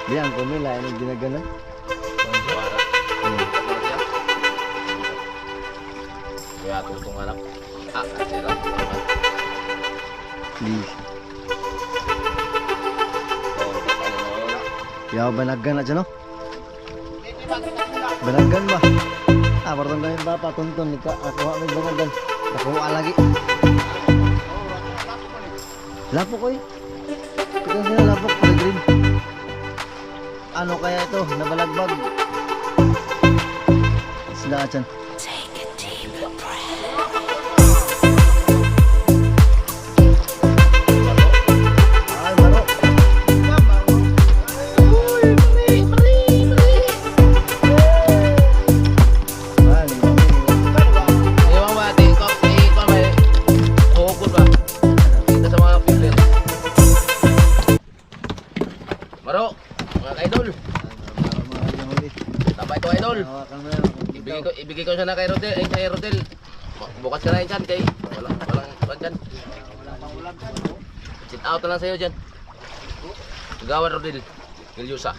Diyan, kumila, ano ginaganon? Kaya tutong anak. Sira. Please. Ya, banaggan na dyan, no? Banaggan ba? Parang ganyan ba, patunton. Nakuha may banaggan. Nakuha lagi. Lapok ko eh. Ito sila lapok, green. Ano kaya ito? Nabalagbag. Sila dyan. Ay, baro. Ewan ba, di ko may hukot ba? Kita sa mga pillar. Maro, mga ka-idol. Tama ito, idol. Ibigay ko sana kay Rodel, kay Rodel. Bukas ka na yun dyan, kay walang dyan. Sit out na lang sa'yo dyan. Gawad Rodel, Gilyusa.